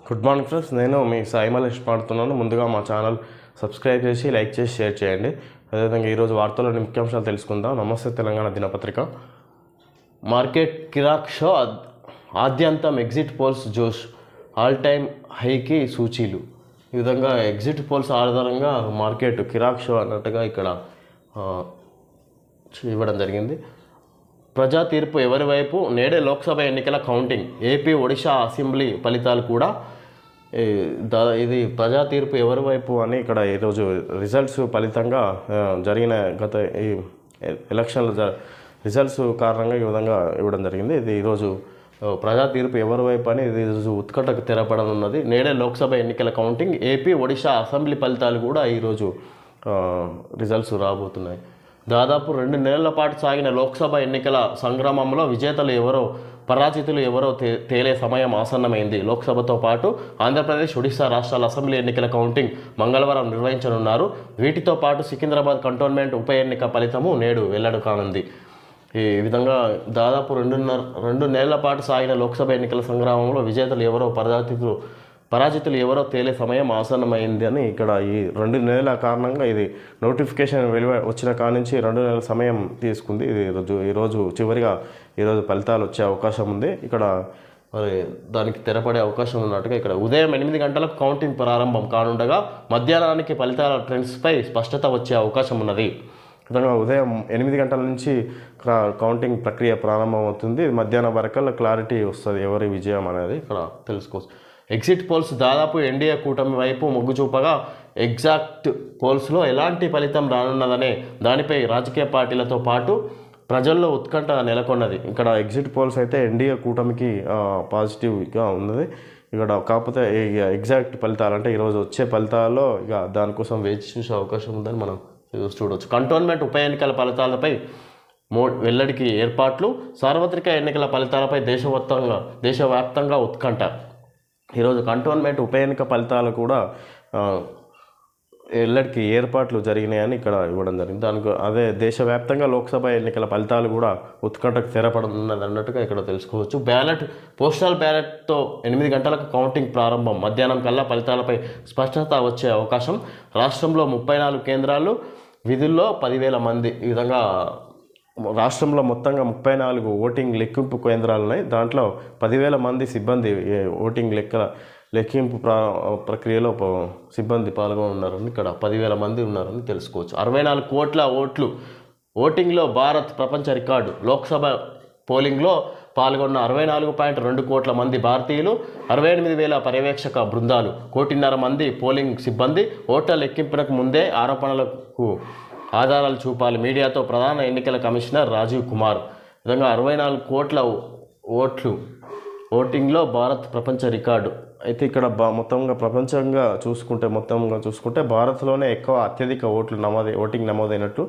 Good morning friends, నేను మీ సాయి మలేష్ మాట్లాడుతున్నాను. ముందుగా మా ఛానల్ సబ్స్క్రైబ్ చేసి లైక్ చేసి షేర్ చేయండి. అదేవిధంగా ఈరోజు వార్తల్లోని ముఖ్యాంశాలు తెలుసుకుందాం. నమస్తే తెలంగాణ దినపత్రిక. మార్కెట్ కిరాక్ షో, ఆద్యంతం ఎగ్జిట్ పోల్స్ జోష్, ఆల్ టైమ్ హైకి సూచీలు. ఈ విధంగా ఎగ్జిట్ పోల్స్ ఆధారంగా మార్కెట్ కిరాక్ షో అన్నట్టుగా ఇక్కడ ఇవ్వడం జరిగింది. ప్రజా తీర్పు ఎవరి వైపు? నేడే లోక్సభ ఎన్నికల కౌంటింగ్. ఏపీ, ఒడిశా అసెంబ్లీ ఫలితాలు కూడా. ఇది ప్రజా తీర్పు ఎవరి వైపు అని ఇక్కడ ఈరోజు రిజల్ట్స్ ఫలితంగా జరిగిన గత ఈ ఎలక్షన్ల రిజల్ట్స్ కారణంగా ఈ విధంగా ఇవ్వడం జరిగింది. ఇది ఈరోజు ప్రజా తీర్పు ఎవరి వైపు అని ఇది ఈరోజు ఉత్కంఠకు తెరపడనున్నది. నేడే లోక్సభ ఎన్నికల కౌంటింగ్. ఏపీ, ఒడిశా అసెంబ్లీ ఫలితాలు కూడా ఈరోజు రిజల్ట్స్ రాబోతున్నాయి. దాదాపు 2 నెలల పాటు సాగిన లోక్సభ ఎన్నికల సంగ్రామంలో విజేతలు ఎవరో పరాజితులు ఎవరో తేలే సమయం ఆసన్నమైంది. లోక్సభతో పాటు ఆంధ్రప్రదేశ్, ఒడిశా రాష్ట్రాల అసెంబ్లీ ఎన్నికల కౌంటింగ్ మంగళవారం నిర్వహించనున్నారు. వీటితో పాటు సికింద్రాబాద్ కంటోన్మెంట్ ఉప ఎన్నిక ఫలితము నేడు వెల్లడి కానుంది. ఈ విధంగా దాదాపు 2 నెలల పాటు సాగిన లోక్సభ ఎన్నికల సంగ్రామంలో విజేతలు ఎవరో పరాజితులు ఎవరో తేలే సమయం ఆసన్నమైంది అని ఇక్కడ ఈ 2 నెలల కారణంగా ఇది నోటిఫికేషన్ వచ్చిన కానుంచి 2 నెలల సమయం తీసుకుంది. ఇది ఈరోజు చివరిగా ఈరోజు ఫలితాలు వచ్చే అవకాశం ఉంది. ఇక్కడ మరి దానికి తెరపడే అవకాశం ఉన్నట్టుగా ఇక్కడ ఉదయం 8 గంటలకు కౌంటింగ్ ప్రారంభం కానుండగా మధ్యాహ్నానికి ఫలితాల ట్రెండ్స్పై స్పష్టత వచ్చే అవకాశం ఉన్నది. విధంగా ఉదయం 8 గంటల నుంచి కౌంటింగ్ ప్రక్రియ ప్రారంభమవుతుంది. మధ్యాహ్నం వరకల్లా క్లారిటీ వస్తుంది ఎవరి విజయం అనేది ఇక్కడ తెలుసుకోవచ్చు. ఎగ్జిట్ పోల్స్ దాదాపు ఎన్డీఏ కూటమి వైపు మొగ్గు చూపగా ఎగ్జాక్ట్ పోల్స్లో ఎలాంటి ఫలితం రానున్నదనే దానిపై రాజకీయ పార్టీలతో పాటు ప్రజల్లో ఉత్కంఠ నెలకొన్నది. ఇక్కడ ఎగ్జిట్ పోల్స్ అయితే ఎన్డీఏ కూటమికి పాజిటివ్గా ఉన్నది. ఇక్కడ కాకపోతే ఎగ్జాక్ట్ ఫలితాలు అంటే ఈరోజు వచ్చే ఫలితాల్లో ఇక దానికోసం వేచి చూసే అవకాశం ఉందని మనం చూడవచ్చు. కంటోన్మెంట్ ఉప ఎన్నికల ఫలితాలపై వెల్లడికి ఏర్పాట్లు. సార్వత్రిక ఎన్నికల ఫలితాలపై దేశవ్యాప్తంగా ఉత్కంఠ. ఈరోజు కంటోన్మెంట్ ఉప ఎన్నిక ఫలితాలు కూడా ఎల్లడికి ఏర్పాట్లు జరిగినాయని ఇక్కడ ఇవ్వడం జరిగింది. దానికి అదే దేశవ్యాప్తంగా లోక్సభ ఎన్నికల ఫలితాలు కూడా ఉత్కంఠకు తెరపడుతున్నది అన్నట్టుగా ఇక్కడ తెలుసుకోవచ్చు. పోస్టల్ బ్యాలెట్తో 8 గంటలకు కౌంటింగ్ ప్రారంభం. మధ్యాహ్నం కల్లా ఫలితాలపై స్పష్టత వచ్చే అవకాశం. రాష్ట్రంలో 34 కేంద్రాలు, విధుల్లో 10,000 మంది. ఈ విధంగా రాష్ట్రంలో మొత్తంగా 34 ఓటింగ్ లెక్కింపు కేంద్రాలు ఉన్నాయి. దాంట్లో 10,000 మంది సిబ్బంది ఓటింగ్ లెక్కింపు ప్రక్రియలో సిబ్బంది పాల్గొన్నారని ఇక్కడ 10,000 మంది ఉన్నారని తెలుసుకోవచ్చు. 64 కోట్ల ఓట్లు. ఓటింగ్లో భారత్ ప్రపంచ రికార్డు. లోక్సభ పోలింగ్లో పాల్గొన్న 64.2 కోట్ల మంది భారతీయులు, 68,000 పర్యవేక్షక బృందాలు, 1.5 కోటి మంది పోలింగ్ సిబ్బంది. ఓట్ల లెక్కింపునకు ముందే ఆరోపణలకు ఆధారాలు చూపాలి. మీడియాతో ప్రధాన ఎన్నికల కమిషనర్ రాజీవ్ కుమార్. విధంగా 64 కోట్ల ఓట్లు. ఓటింగ్లో భారత్ ప్రపంచ రికార్డు. అయితే ఇక్కడ మొత్తంగా చూసుకుంటే భారత్లోనే అత్యధిక ఓటింగ్ నమోదైనట్టు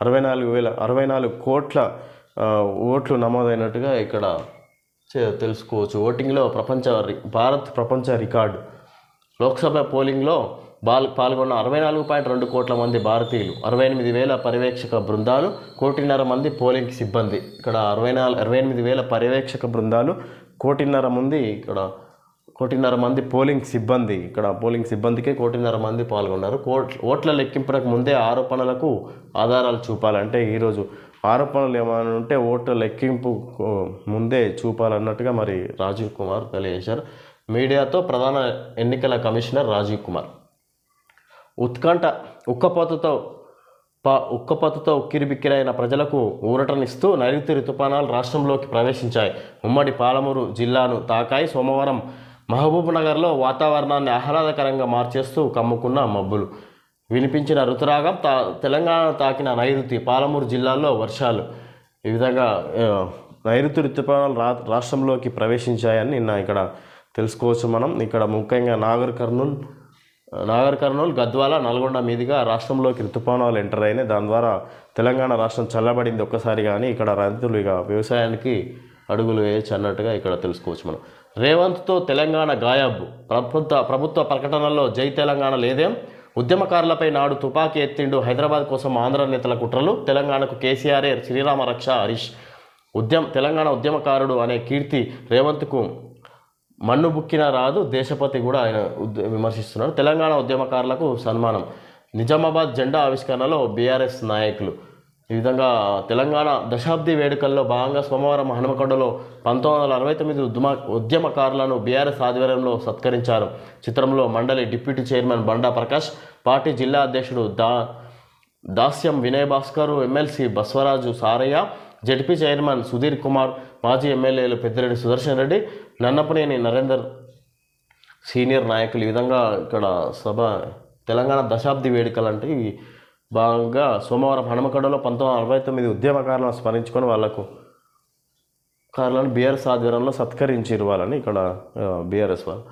64 కోట్ల ఓట్లు నమోదైనట్టుగా ఇక్కడ తెలుసుకోవచ్చు. ఓటింగ్లో భారత్ ప్రపంచ రికార్డు. లోక్సభ పోలింగ్లో పాల్గొన్న 64.2 కోట్ల మంది భారతీయులు, 68,000 పర్యవేక్షక బృందాలు, 1.5 కోటి మంది పోలింగ్ సిబ్బంది. ఇక్కడ 68,000 పర్యవేక్షక బృందాలు, 1.5 కోటి మంది. ఇక్కడ 1.5 కోటి మంది పోలింగ్ సిబ్బంది. ఇక్కడ పోలింగ్ సిబ్బందికే 1.5 కోటి మంది పాల్గొన్నారు. ఓట్ల లెక్కింపునకు ముందే ఆరోపణలకు ఆధారాలు చూపాలంటే ఈరోజు ఆరోపణలు ఏమైనా ఉంటే ఓట్ల లెక్కింపు ముందే చూపాలన్నట్టుగా మరి రాజీవ్ కుమార్ తెలియజేశారు. మీడియాతో ప్రధాన ఎన్నికల కమిషనర్ రాజీవ్ కుమార్. ఉత్కంఠ. ఉక్కపోతతో ఉక్కిరిబిక్కిరైన ప్రజలకు ఊరటనిస్తూ నైరుతి రుతుపవనాలు రాష్ట్రంలోకి ప్రవేశించాయి. ఉమ్మడి పాలమూరు జిల్లాను తాకాయి. సోమవారం మహబూబ్ నగర్లో వాతావరణాన్ని ఆహ్లాదకరంగా మార్చేస్తూ కమ్ముకున్న మబ్బులు. వినిపించిన ఋతురాగం. తెలంగాణ తాకిన నైరుతి. పాలమూరు జిల్లాలో వర్షాలు. ఈ విధంగా నైరుతి ఋతుపవనాలు రాష్ట్రంలోకి ప్రవేశించాయని నిన్న ఇక్కడ తెలుసుకోవచ్చు మనం. ఇక్కడ ముఖ్యంగా నాగర్ కర్నూల్, గద్వాల, నల్గొండ మీదుగా రాష్ట్రంలోకి ఋతుపవనాలు ఎంటర్ అయినాయి. దాని ద్వారా తెలంగాణ రాష్ట్రం చల్లబడింది ఒక్కసారి. కానీ ఇక్కడ రైతులు ఇక వ్యవసాయానికి అడుగులు వేయచ్చు అన్నట్టుగా ఇక్కడ తెలుసుకోవచ్చు మనం. రేవంత్తో తెలంగాణ గాయాబు. ప్రభుత్వ ప్రకటనల్లో జై తెలంగాణ లేదేం. ఉద్యమకారులపై నాడు తుపాకీ ఎత్తిండు. హైదరాబాద్ కోసం ఆంధ్ర నేతల కుట్రలు. తెలంగాణకు కేసీఆర్ శ్రీరామ రక్ష. హరీష్. తెలంగాణ ఉద్యమకారుడు అనే కీర్తి రేవంత్కు మన్ను బుక్కిన రాదు దేశపతి కూడా ఆయన విమర్శిస్తున్నారు. తెలంగాణ ఉద్యమకారులకు సన్మానం, నిజామాబాద్ జెండా ఆవిష్కరణలో బీఆర్ఎస్ నాయకులు. ఈ విధంగా తెలంగాణ దశాబ్ది వేడుకల్లో భాగంగా సోమవారం హనుమకొండలో 1969 ఉద్యమకారులను బీఆర్ఎస్ ఆధ్వర్యంలో సత్కరించారు. చిత్రంలో మండలి deputy chairman Banda Prakash, party జిల్లా అధ్యక్షుడు Dasyam Vinay Bhaskar, MLC Baswaraju Saraiah, ZP chairman Sudhir Kumar, మాజీ ఎమ్మెల్యేలు పెద్దిరెడ్డి సుదర్శన్ రెడ్డి, నన్నపనేని నరేందర్ సీనియర్ నాయకులు. ఈ విధంగా ఇక్కడ తెలంగాణ దశాబ్ది వేడుకలు అంటే ఇవి భాగంగా సోమవారం హనుమకొండలో 1969 ఉద్యమకారులను స్మరించుకొని వాళ్లకు కారులను బీఆర్ఎస్ ఆధ్వర్యంలో సత్కరించారు వాళ్ళని. ఇక్కడ బీఆర్ఎస్ వాళ్ళు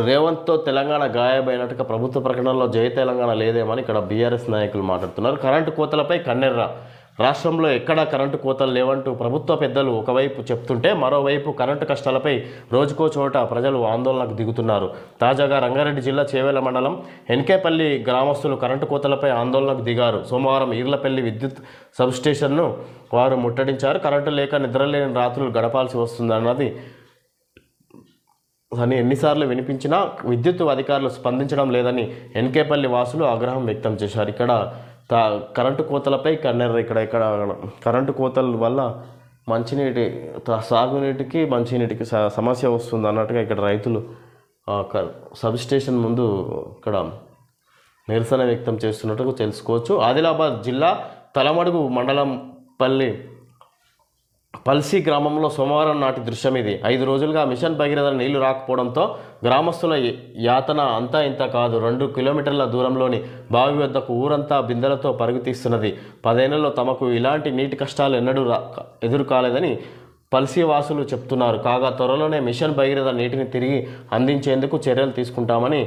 రేవంత్తో తెలంగాణ గాయమైనట్టుగా ప్రభుత్వ ప్రకటనలో జై తెలంగాణ లేదేమని ఇక్కడ బీఆర్ఎస్ నాయకులు మాట్లాడుతున్నారు. కరెంటు కోతలపై కన్నెర్ర, రాష్ట్రంలో ఎక్కడా కరెంటు కోతలు లేవంటూ ప్రభుత్వ పెద్దలు ఒకవైపు చెప్తుంటే మరోవైపు కరెంటు కష్టాలపై రోజుకో చోట ప్రజలు ఆందోళనకు దిగుతున్నారు. తాజాగా రంగారెడ్డి జిల్లా చేవేల మండలం ఎన్కేపల్లి గ్రామస్తులు కరెంటు కోతలపై ఆందోళనకు దిగారు. సోమవారం ఈర్లపల్లి విద్యుత్ సబ్స్టేషన్ను వారు ముట్టడించారు. కరెంటు లేక నిద్రలేని రాత్రులు గడపాల్సి వస్తుందన్నది అని ఎన్నిసార్లు వినిపించినా విద్యుత్ అధికారులు స్పందించడం లేదని ఎన్కేపల్లి వాసులు ఆగ్రహం వ్యక్తం చేశారు. ఇక్కడ కరెంటు కోతలపై కన్నెర్ర. ఇక్కడ కరెంటు కోతల వల్ల మంచినీటి సాగునీటికి మంచినీటికి సమస్య వస్తుంది అన్నట్టుగా ఇక్కడ రైతులు సబ్స్టేషన్ ముందు ఇక్కడ నిరసన వ్యక్తం చేస్తున్నట్టుగా తెలుసుకోవచ్చు. ఆదిలాబాద్ జిల్లా తలమడుగు మండలం పల్సి గ్రామంలో సోమవారం నాటి దృశ్యం ఇది. 5 రోజులుగా మిషన్ భగీరథ నీళ్లు రాకపోవడంతో గ్రామస్తుల యాతన అంతా ఇంత కాదు. 2 కిలోమీటర్ల దూరంలోని బావి వద్దకు ఊరంతా బిందెలతో పరుగు తీస్తున్నది. 10 ఏళ్లలో తమకు ఇలాంటి నీటి కష్టాలు ఎన్నడూ ఎదురు కాలేదని పల్సి వాసులు చెప్తున్నారు. కాగా త్వరలోనే మిషన్ భగీరథ నీటిని తిరిగి అందించేందుకు చర్యలు తీసుకుంటామని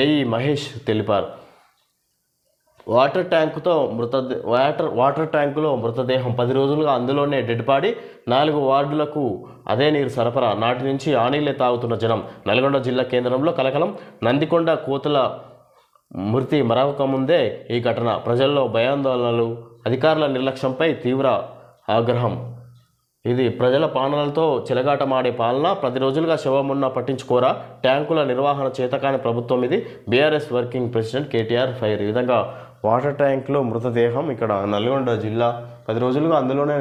ఏఈ మహేష్ తెలిపారు. వాటర్ ట్యాంకులో మృతదేహం 10 రోజులుగా అందులోనే డెడ్ బాడీ. 4 వార్డులకు అదే నీరు సరఫరా. నాటి నుంచి ఆ నీళ్లే తాగుతున్న జనం. నల్గొండ జిల్లా కేంద్రంలో కలకలం. నందికొండ కోతుల మృతి మరవకముందే ఈ ఘటన. ప్రజల్లో భయాందోళనలు, అధికారుల నిర్లక్ష్యంపై తీవ్ర ఆగ్రహం. ఇది ప్రజల పాలనలతో చెలగాటమాడే పాలన. 10 రోజులుగా శవం ఉన్నా పట్టించుకోరా. ట్యాంకుల నిర్వహణ చేతకాని ప్రభుత్వం ఇది. BRS working president KTR fire. ఈ విధంగా వాటర్ ట్యాంక్లో మృతదేహం ఇక్కడ నల్గొండ జిల్లా 10 రోజులుగా అందులోనే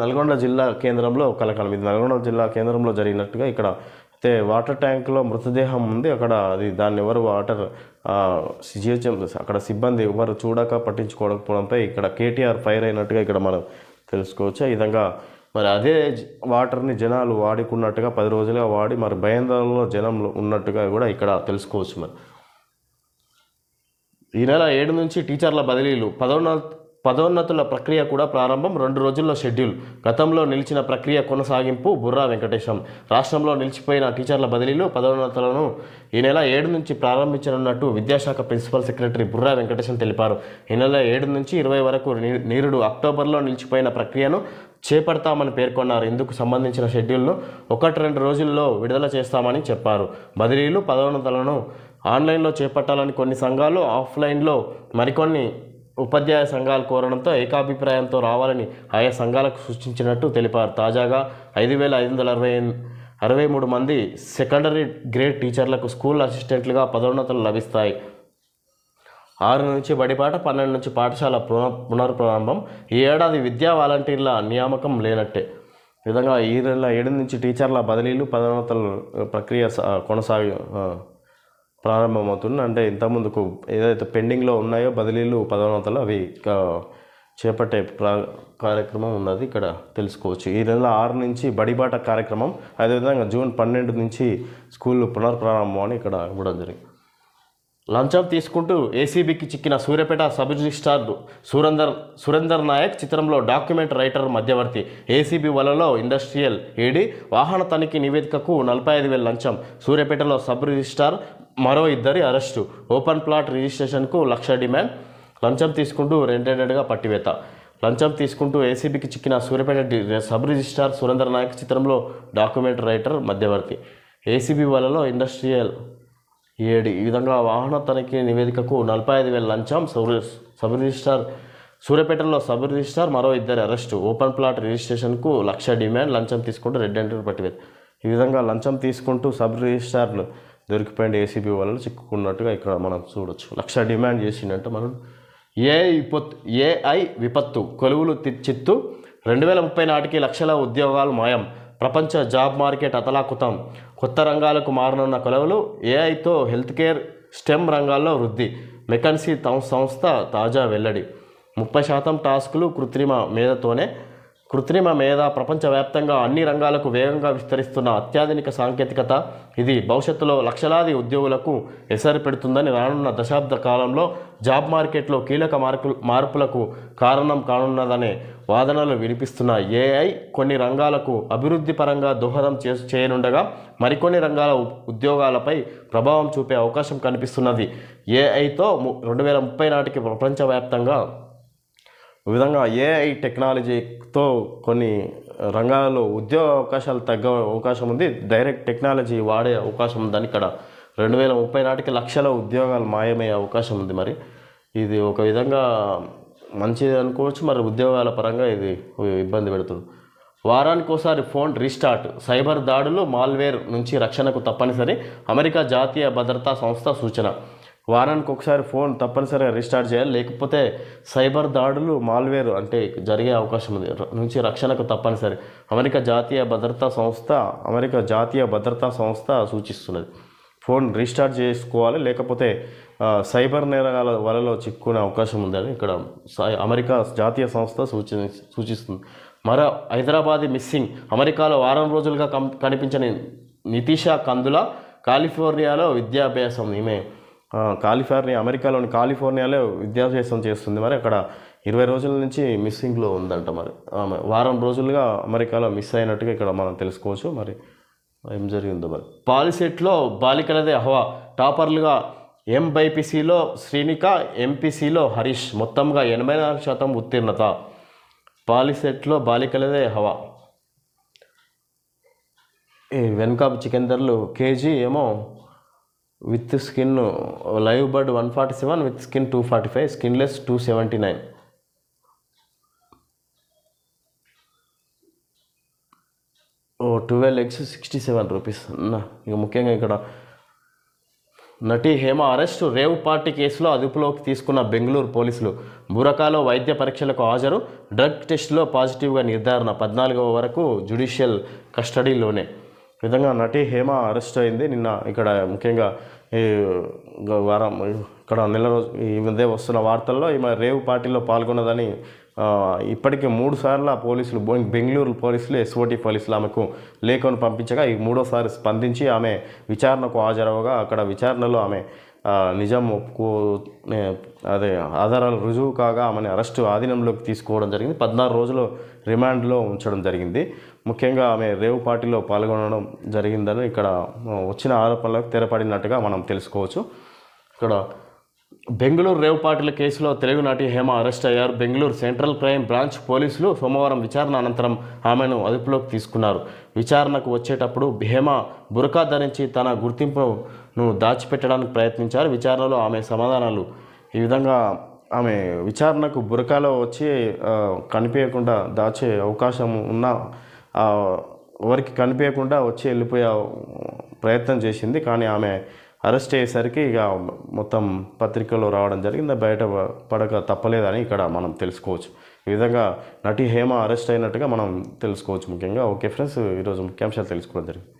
నల్గొండ జిల్లా కేంద్రంలో కలకలం. ఇది నల్గొండ జిల్లా కేంద్రంలో జరిగినట్టుగా ఇక్కడ అయితే వాటర్ ట్యాంక్లో మృతదేహం ఉంది. అక్కడ దాన్ని ఎవరు జిహెచ్ఎం అక్కడ సిబ్బంది ఎవరు చూడక పట్టించుకోకపోవడంపై ఇక్కడ కేటీఆర్ ఫైర్ అయినట్టుగా ఇక్కడ మనం తెలుసుకోవచ్చు. ఈ విధంగా మరి అదే వాటర్ని జనాలు వాడుకున్నట్టుగా 10 రోజులుగా వాడి మరి భయాందోళనలో జనం ఉన్నట్టుగా కూడా ఇక్కడ తెలుసుకోవచ్చు. మరి ఈ నెల 7 నుంచి టీచర్ల బదిలీలు, పదోన్నతుల ప్రక్రియ కూడా ప్రారంభం. 2 రోజుల్లో షెడ్యూల్. గతంలో నిలిచిన ప్రక్రియ కొనసాగింపు. బుర్రా వెంకటేశం. రాష్ట్రంలో నిలిచిపోయిన టీచర్ల బదిలీలు, పదోన్నతులను ఈ నెల 7 నుంచి ప్రారంభించనున్నట్టు విద్యాశాఖ ప్రిన్సిపల్ సెక్రటరీ బుర్రా వెంకటేశం తెలిపారు. ఈ నెల 7 నుంచి 20 వరకు నీరుడు అక్టోబర్లో నిలిచిపోయిన ప్రక్రియను చేపడతామని పేర్కొన్నారు. ఇందుకు సంబంధించిన షెడ్యూల్ను 1-2 రోజుల్లో విడుదల చేస్తామని చెప్పారు. బదిలీలు, పదోన్నతులను ఆన్లైన్లో చేపట్టాలని కొన్ని సంఘాలు, ఆఫ్లైన్లో మరికొన్ని ఉపాధ్యాయ సంఘాలు కోరడంతో ఏకాభిప్రాయంతో రావాలని ఆయా సంఘాలకు సూచించినట్టు తెలిపారు. తాజాగా 5,563 మంది సెకండరీ గ్రేడ్ టీచర్లకు స్కూల్ అసిస్టెంట్లుగా పదోన్నతులు లభిస్తాయి. 6 నుంచి బడిపాట, 12 నుంచి పాఠశాల పునర్ప్రారంభం. ఈ ఏడాది విద్యా వాలంటీర్ల నియామకం లేనట్టే. ఈ విధంగా ఈ నెల 7 నుంచి టీచర్ల బదిలీలు, పదోన్నతుల ప్రక్రియ ప్రారంభమవుతుంది. అంటే ఇంతకుముందుకు ఏదైతే పెండింగ్లో ఉన్నాయో బదిలీలు, పదోన్నతులు అవి చేపట్టే కార్యక్రమం ఉన్నది ఇక్కడ తెలుసుకోవచ్చు. ఈ నెల 6 నుంచి బడిబాట కార్యక్రమం, అదేవిధంగా జూన్ 12 నుంచి స్కూళ్ళు పునర్ప్రారంభం అని ఇక్కడ ఇవ్వడం జరిగింది. లంచం తీసుకుంటూ ఏసీబీకి చిక్కిన సూర్యాపేట సబ్ రిజిస్ట్రార్ సురేందర్ నాయక్. చిత్రంలో డాక్యుమెంట్ రైటర్ మధ్యవర్తి. ఏసీబీ వలలో ఇండస్ట్రియల్ ఏడీ. వాహన తనిఖీ నివేదికకు 45,000 లంచం. సూర్యాపేటలో సబ్ రిజిస్ట్రార్, మరో 2 అరెస్టు. ఓపెన్ ప్లాట్ రిజిస్ట్రేషన్కు 1,00,000 డిమాండ్. లంచం తీసుకుంటూ రెండేళ్లుగా పట్టివేత. లంచం తీసుకుంటూ ఏసీబీకి చిక్కిన సూర్యాపేట సబ్ రిజిస్ట్రార్ సురేందర్ నాయక్. చిత్రంలో డాక్యుమెంట్ రైటర్ మధ్యవర్తి. ఏసీబీ వలలో ఇండస్ట్రియల్ ఏడీ. ఈ విధంగా వాహన తనిఖీ నివేదికకు 45,000 లంచం. సబ్ రిజిస్ట్రార్ సూర్యాపేటలో సబ్ రిజిస్ట్రార్ మరో ఇద్దరు అరెస్టు. ఓపెన్ ప్లాట్ రిజిస్ట్రేషన్కు 1,00,000 డిమాండ్, లంచం తీసుకుంటూ రెడ్ హ్యాండెడ్ పట్టివేత. ఈ విధంగా లంచం తీసుకుంటూ సబ్ రిజిస్ట్రార్లు దొరికిపోయింది ఏసీబీ వాళ్ళు చిక్కుకున్నట్టుగా ఇక్కడ మనం చూడొచ్చు. 1,00,000 డిమాండ్ చేసిందంటే మనం ఏఐ విపత్తు కొలువులు చిత్తు 2030 నాటికి లక్షల ఉద్యోగాలు మాయం. ప్రపంచ జాబ్ మార్కెట్ అతలాకుతం. కొత్త రంగాలకు మారనున్న కొలువులు. ఏఐతో హెల్త్ కేర్, స్టెమ్ రంగాల్లో వృద్ధి. మెకన్సీ సంస్థ తాజా వెల్లడి. 30% టాస్కులు కృత్రిమ మేధ ప్రపంచవ్యాప్తంగా అన్ని రంగాలకు వేగంగా విస్తరిస్తున్న అత్యాధునిక సాంకేతికత. ఇది భవిష్యత్తులో లక్షలాది ఉద్యోగులకు ఎసరు పెడుతుందని, రానున్న దశాబ్ద కాలంలో జాబ్ మార్కెట్లో కీలక మార్పులకు కారణం కానున్నదనే వాదనలు వినిపిస్తున్న ఏఐ కొన్ని రంగాలకు అభివృద్ధి పరంగా దోహదం చేయనుండగా మరికొన్ని రంగాల ఉద్యోగాలపై ప్రభావం చూపే అవకాశం కనిపిస్తున్నది. ఏఐతో 2030 నాటికి ప్రపంచవ్యాప్తంగా ఈ విధంగా ఏఐ టెక్నాలజీతో కొన్ని రంగాల్లో ఉద్యోగ అవకాశాలు తగ్గ అవకాశం ఉంది. డైరెక్ట్ టెక్నాలజీ వాడే అవకాశం ఉందని ఇక్కడ 2030 నాటికి లక్షల ఉద్యోగాలు మాయమయ్యే అవకాశం ఉంది. మరి ఇది ఒక విధంగా మంచిది అనుకోవచ్చు, మరి ఉద్యోగాల పరంగా ఇది ఇబ్బంది పెడుతుంది. వారానికి ఒకసారి ఫోన్ రీస్టార్ట్. సైబర్ దాడులు, మాల్వేర్ నుంచి రక్షణకు తప్పనిసరి. అమెరికా జాతీయ భద్రతా సంస్థ సూచన. వారానికి ఒకసారి ఫోన్ తప్పనిసరిగా రీస్టార్ట్ చేయాలి, లేకపోతే సైబర్ దాడులు, మాల్వేర్ అంటే జరిగే అవకాశం ఉంది. నుంచి రక్షణకు తప్పనిసరి. అమెరికా జాతీయ భద్రతా సంస్థ సూచిస్తున్నది. ఫోన్ రీస్టార్ట్ చేసుకోవాలి, లేకపోతే సైబర్ నేరగాల వలలో చిక్కుకునే అవకాశం ఉందని ఇక్కడ అమెరికా జాతీయ సంస్థ సూచిస్తుంది. మరో హైదరాబాదీ మిస్సింగ్. అమెరికాలో వారం రోజులుగా కనిపించని నితీషా కందుల కాలిఫోర్నియాలో విద్యాభ్యాసం. ఈమె అమెరికాలోని కాలిఫోర్నియాలో విద్యాభ్యాసం చేస్తుంది. మరి అక్కడ 20 రోజుల నుంచి మిస్సింగ్లో ఉందంట. మరి ఆమె వారం రోజులుగా అమెరికాలో మిస్ అయినట్టుగా ఇక్కడ మనం తెలుసుకోవచ్చు. మరి ఏం జరిగిందో మరి. పాలిసెట్లో బాలికలదే హవా. టాపర్లుగా ఎంబైపీసీలో శ్రీనిక, ఎంపీసీలో హరీష్. మొత్తంగా 84% ఉత్తీర్ణత. పాలిసెట్లో బాలికలదే హవా. ఈ వెనుక చికెన్ ధరలు కేజీ ఏమో with skin live bird 147, with skin 245, skinless 279. ఓ 12 eggs 67 రూపీస్. ఇక ముఖ్యంగా ఇక్కడ నటి హేమ అరెస్టు. రేవ్ పార్టీ కేసులో అదుపులోకి తీసుకున్న బెంగళూరు పోలీసులు. బురకాలో వైద్య పరీక్షలకు హాజరు. డ్రగ్ టెస్టులో పాజిటివ్గా నిర్ధారణ. 14వ వరకు జ్యుడిషియల్ కస్టడీలోనే. విధంగా నటి హేమ అరెస్ట్ అయింది నిన్న. ఇక్కడ ముఖ్యంగా ఈ వారం ఇక్కడ నెల రోజు ఈ మధ్య వస్తున్న వార్తల్లో ఈమె రేవ్ పార్టీలో పాల్గొన్నదని ఇప్పటికే 3 సార్లు పోలీసులు, బెంగళూరు పోలీసులు, ఎస్ఓటి పోలీసులు ఆమెకు లేఖను పంపించగా ఈ 3వసారి స్పందించి ఆమె విచారణకు హాజరవగా అక్కడ విచారణలో ఆమె నిజం ఆధారాలు రుజువు కాగా ఆమెను అరెస్టు ఆధీనంలోకి తీసుకోవడం జరిగింది. 16 రోజులు రిమాండ్లో ఉంచడం జరిగింది. ముఖ్యంగా ఆమె రేవ్ పార్టీలో పాల్గొనడం జరిగిందని ఇక్కడ వచ్చిన ఆరోపణలకు తెరపడినట్టుగా మనం తెలుసుకోవచ్చు. ఇక్కడ బెంగళూరు రేవ్ పార్టీల కేసులో తెలుగు నటి హేమ అరెస్ట్ అయ్యారు. బెంగళూరు సెంట్రల్ క్రైమ్ బ్రాంచ్ పోలీసులు సోమవారం విచారణ అనంతరం ఆమెను అదుపులోకి తీసుకున్నారు. విచారణకు వచ్చేటప్పుడు హేమ బురకా ధరించి తన గుర్తింపును దాచిపెట్టడానికి ప్రయత్నించారు. విచారణలో ఆమె సమాధానాలు ఈ విధంగా ఆమె విచారణకు బురకాలో వచ్చి కనిపించకుండా దాచే అవకాశం ఉన్న ఎవరికి కనిపించకుండా వచ్చి వెళ్ళిపోయే ప్రయత్నం చేసింది. కానీ ఆమె అరెస్ట్ అయ్యేసరికి ఇక మొత్తం పత్రికల్లో రావడం జరిగింది. బయట పడక తప్పలేదని ఇక్కడ మనం తెలుసుకోవచ్చు. ఈ విధంగా నటి హేమ అరెస్ట్ అయినట్టుగా మనం తెలుసుకోవచ్చు ముఖ్యంగా. ఓకే ఫ్రెండ్స్, ఈరోజు ముఖ్యాంశాలు తెలుసుకోవడం జరిగింది.